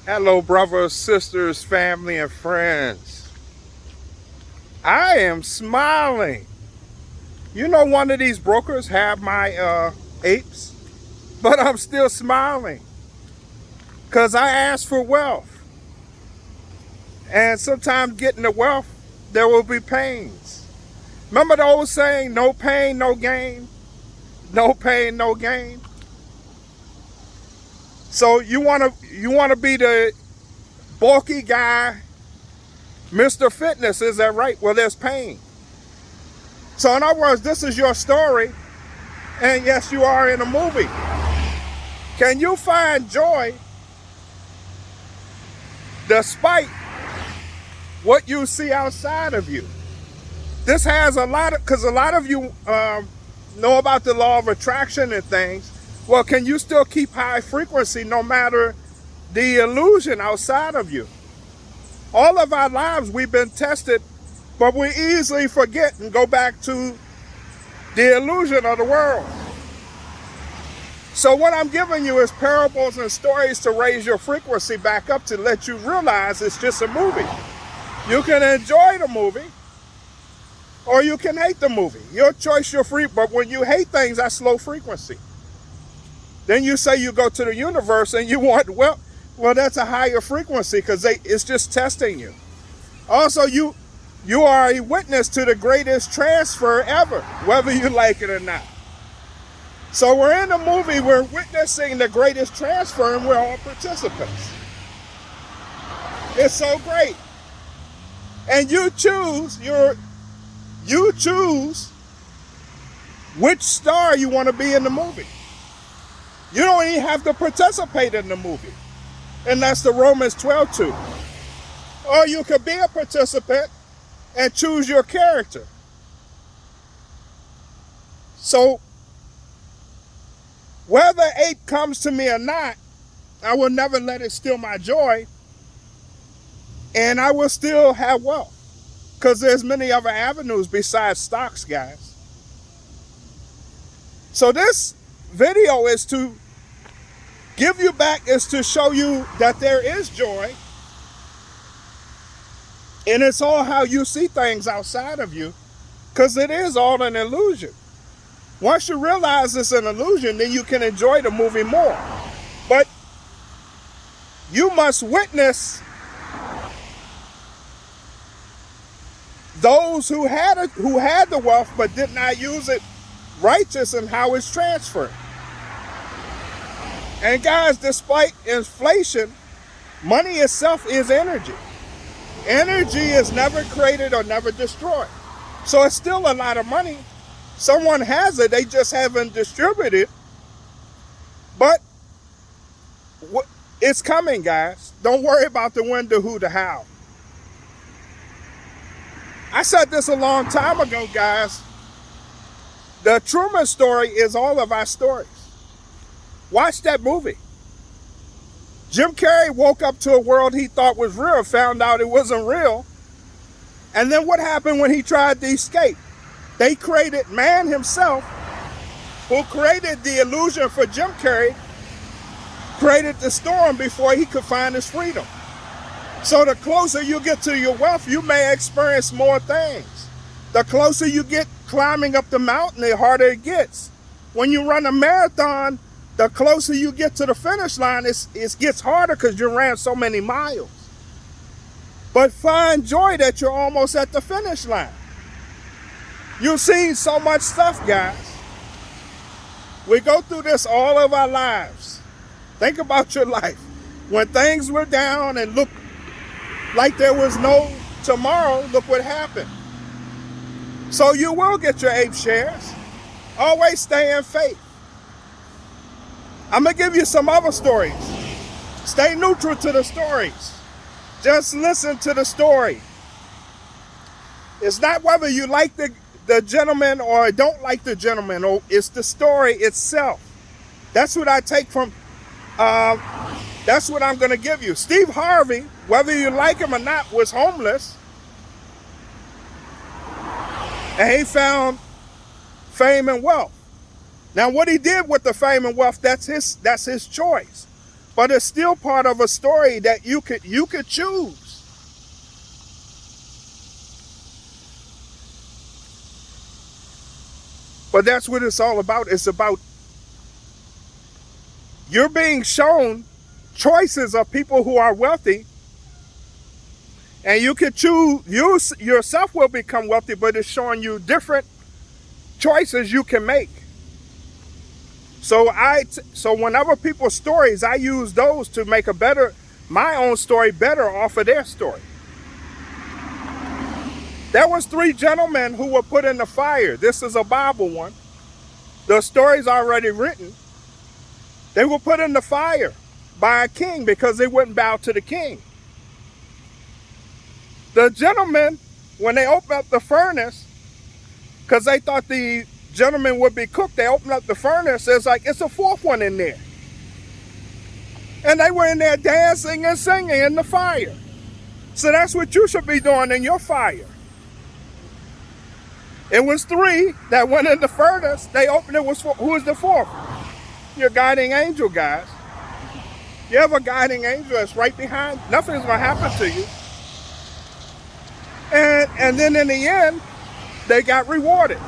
Hello, brothers, sisters, family, and friends. I am smiling. You know, one of these brokers have my apes, but I'm still smiling because I asked for wealth. And sometimes getting the wealth, there will be pains. Remember the old saying, no pain, no gain? No pain, no gain. So you wanna be the bulky guy, Mr. Fitness, is that right? Well, there's pain. So in other words, this is your story, and yes, you are in a movie. Can you find joy despite what you see outside of you? This has because a lot of you know about the law of attraction and things. Well, can you still keep high frequency no matter the illusion outside of you? All of our lives we've been tested, but we easily forget and go back to the illusion of the world. So what I'm giving you is parables and stories to raise your frequency back up, to let you realize it's just a movie. You can enjoy the movie or you can hate the movie. Your choice, you're free. But when you hate things, that's low frequency. Then you say you go to the universe and you want, well, that's a higher frequency because it's just testing you. Also, you are a witness to the greatest transfer ever, whether you like it or not. So we're in a movie, we're witnessing the greatest transfer, and we're all participants. It's so great. And you choose which star you want to be in the movie. You don't even have to participate in the movie. And that's the Romans 12:2. Or you could be a participant and choose your character. So whether ape comes to me or not, I will never let it steal my joy, and I will still have wealth, because there's many other avenues besides stocks, guys. So this video is to give you back, is to show you that there is joy, and it's all how you see things outside of you, because it is all an illusion. Once you realize it's an illusion, then you can enjoy the movie more. But you must witness those who had the wealth but did not use it righteous and how it's transferred. And guys, despite inflation, money itself is energy. Energy is never created or never destroyed. So it's still a lot of money. Someone has it, they just haven't distributed. But it's coming, guys. Don't worry about the when, the who, the how. I said this a long time ago, guys. The Truman story is all of our stories. Watch that movie. Jim Carrey woke up to a world he thought was real, found out it wasn't real. And then what happened when he tried to escape? They created, man himself, who created the illusion for Jim Carrey, created the storm before he could find his freedom. So the closer you get to your wealth, you may experience more things. The closer you get climbing up the mountain, the harder it gets. When you run a marathon, the closer you get to the finish line, it gets harder because you ran so many miles. But find joy that you're almost at the finish line. You've seen so much stuff, guys. We go through this all of our lives. Think about your life. When things were down and looked like there was no tomorrow, look what happened. So you will get your ape shares. Always stay in faith. I'm going to give you some other stories. Stay neutral to the stories. Just listen to the story. It's not whether you like the gentleman or don't like the gentleman, or it's the story itself. That's what I take from, that's what I'm going to give you. Steve Harvey, whether you like him or not, was homeless. And he found fame and wealth. Now what he did with the fame and wealth, that's his choice. but it's still part of a story that you could choose. But that's what it's all about. It's about you're being shown choices of people who are wealthy, and you can choose. You yourself will become wealthy, but it's showing you different choices you can make. So whenever people's stories, I use those to make my own story better off of their story. There was 3 gentlemen who were put in the fire. This is a Bible one. The story's already written. They were put in the fire by a king because they wouldn't bow to the king. The gentlemen, when they opened up the furnace, because they thought the gentleman would be cooked, they opened up the furnace. It's like, it's a 4th one in there. And they were in there dancing and singing in the fire. So that's what you should be doing in your fire. It was 3 that went in the furnace. They opened it. Who was the 4th? Your guiding angel, guys. You have a guiding angel that's right behind. Nothing's going to happen to you. And then in the end, they got rewarded.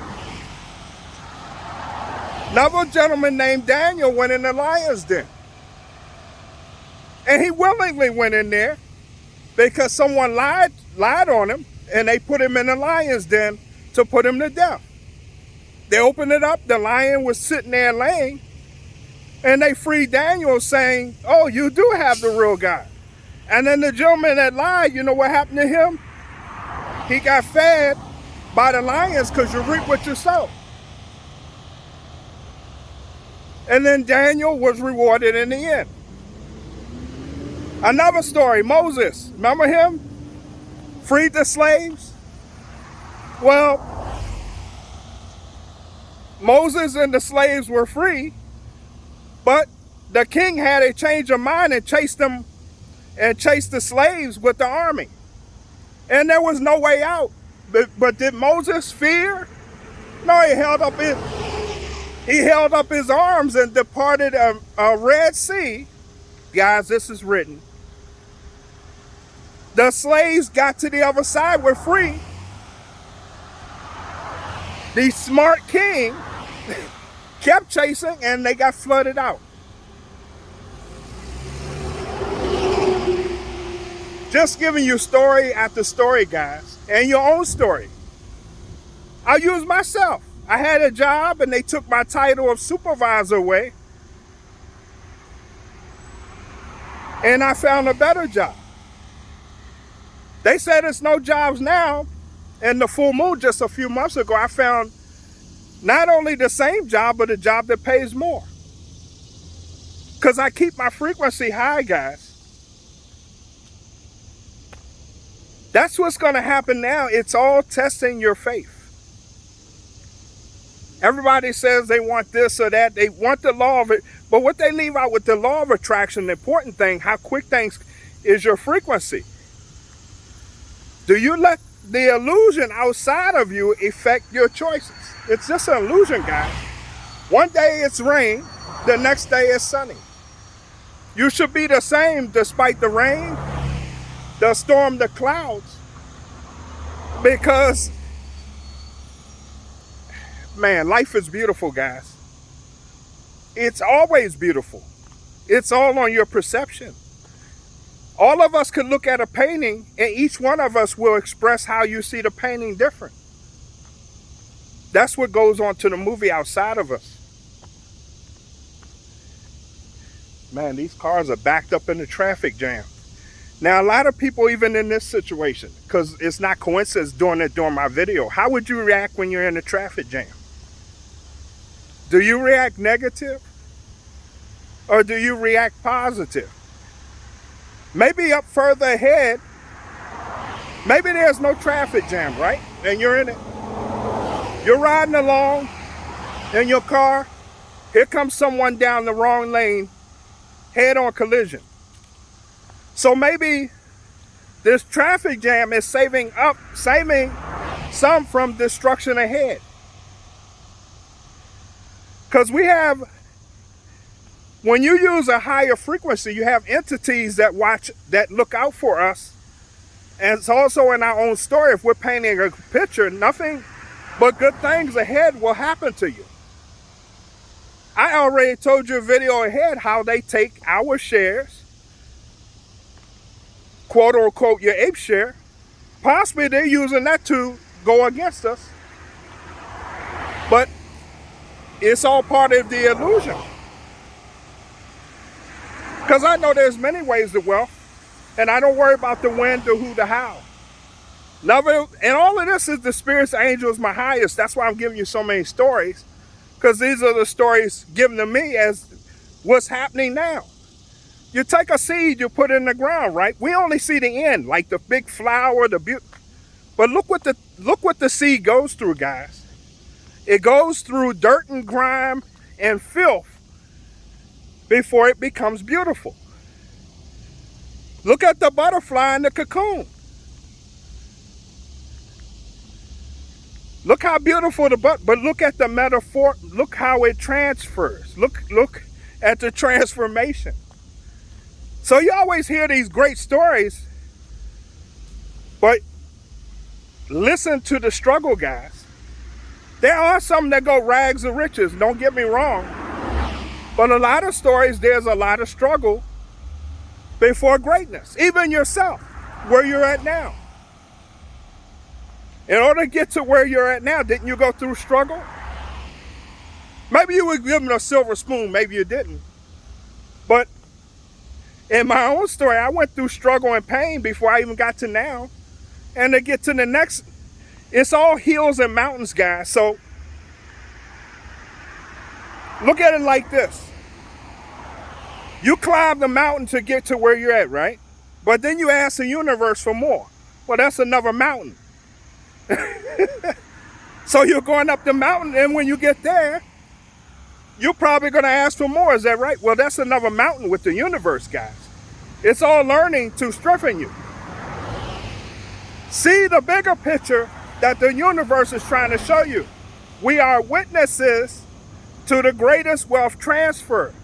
Another gentleman named Daniel went in the lion's den. And he willingly went in there because someone lied on him, and they put him in the lion's den to put him to death. They opened it up. The lion was sitting there laying, and they freed Daniel saying, oh, you do have the real God. And then the gentleman that lied, you know what happened to him? He got fed by the lions because you reap what you sow. And then Daniel was rewarded in the end. Another story, Moses. Remember him? Freed the slaves? Well, Moses and the slaves were free, but the king had a change of mind and chased the slaves with the army. And there was no way out. But did Moses fear? No, he held up his arms and departed a Red Sea. Guys, this is written. The slaves got to the other side, were free. The smart king kept chasing, and they got flooded out. Just giving you story after story, guys, and your own story. I'll use myself. I had a job, and they took my title of supervisor away, and I found a better job. They said there's no jobs now. And the full moon just a few months ago, I found not only the same job, but a job that pays more. Because I keep my frequency high, guys. That's what's going to happen now. It's all testing your faith. Everybody says they want this or that. They want the law of it. But what they leave out with the law of attraction, the important thing, how quick things is your frequency. Do you let the illusion outside of you affect your choices? It's just an illusion, guys. One day it's rain, the next day it's sunny. You should be the same despite the rain, the storm, the clouds. Because, man, life is beautiful, guys. It's always beautiful. It's all on your perception. All of us can look at a painting, and each one of us will express how you see the painting different. That's what goes on to the movie outside of us. Man, these cars are backed up in the traffic jam. Now, a lot of people, even in this situation, because it's not coincidence doing it during my video, how would you react when you're in a traffic jam? Do you react negative? Or do you react positive? Maybe up further ahead, maybe there's no traffic jam, right? And you're in it. You're riding along in your car. Here comes someone down the wrong lane, head-on collision. So maybe this traffic jam is saving some from destruction ahead. Because we have When you use a higher frequency, you have entities that look out for us. And it's also in our own story. If we're painting a picture, nothing but good things ahead will happen to you. I already told you a video ahead how they take our shares, quote unquote your ape share. Possibly they're using that to go against us. But it's all part of the illusion. Because I know there's many ways to wealth, and I don't worry about the when, the who, the how. And all of this is the spirits, angels, my highest. That's why I'm giving you so many stories, because these are the stories given to me as what's happening now. You take a seed, you put it in the ground, right? We only see the end, like the big flower, the beauty. But look what the seed goes through, guys. It goes through dirt and grime and filth before it becomes beautiful. Look at the butterfly in the cocoon. Look how beautiful but look at the metaphor. Look how it transfers. Look at the transformation. So you always hear these great stories, but listen to the struggle, guys. There are some that go rags to riches, don't get me wrong. But a lot of stories, there's a lot of struggle before greatness. Even yourself, where you're at now. In order to get to where you're at now, didn't you go through struggle? Maybe you were given a silver spoon, maybe you didn't. But in my own story, I went through struggle and pain before I even got to now. And to get to the next, it's all hills and mountains, guys. So look at it like this. You climb the mountain to get to where you're at, right? But then you ask the universe for more. Well, that's another mountain. So you're going up the mountain, and when you get there, you're probably going to ask for more. Is that right? Well, that's another mountain with the universe, guys. It's all learning to strengthen you. See the bigger picture that the universe is trying to show you. We are witnesses to the greatest wealth transfer.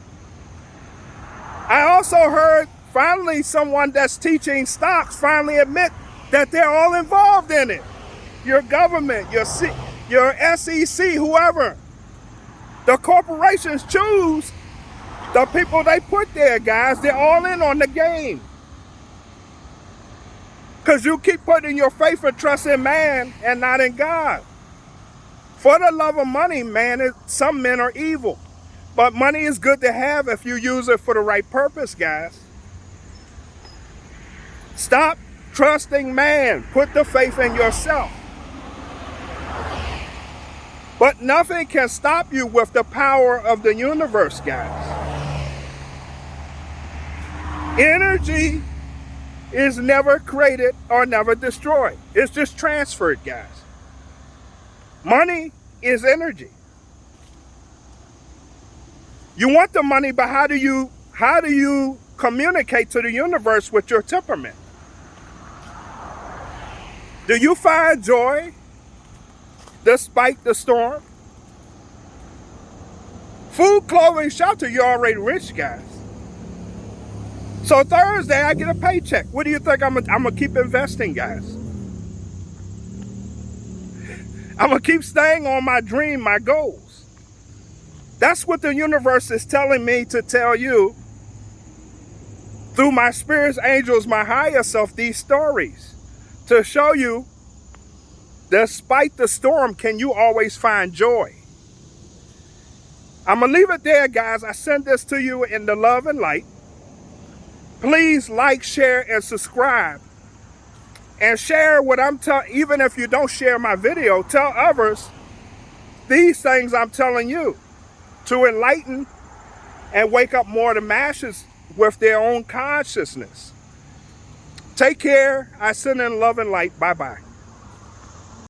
I also heard finally someone that's teaching stocks finally admit that they're all involved in it. Your government, your SEC, whoever. The corporations choose the people they put there, guys. They're all in on the game. Because you keep putting your faith and trust in man and not in God. For the love of money, man, some men are evil. But money is good to have if you use it for the right purpose, guys. Stop trusting man. Put the faith in yourself. But nothing can stop you with the power of the universe, guys. Energy is never created or never destroyed. It's just transferred, guys. Money is energy. You want the money, but how do you communicate to the universe with your temperament? Do you find joy despite the storm? Food, clothing, shelter, you're already rich, guys. So Thursday, I get a paycheck. What do you think I'm gonna keep investing, guys? I'm gonna keep staying on my dream, my goals. That's what the universe is telling me to tell you through my spirits, angels, my higher self, these stories, to show you, despite the storm, can you always find joy? I'm going to leave it there, guys. I send this to you in the love and light. Please like, share, and subscribe. And share what I'm telling, even if you don't share my video, tell others these things I'm telling you to enlighten and wake up more of the masses with their own consciousness. Take care. I send in love and light. Bye-bye.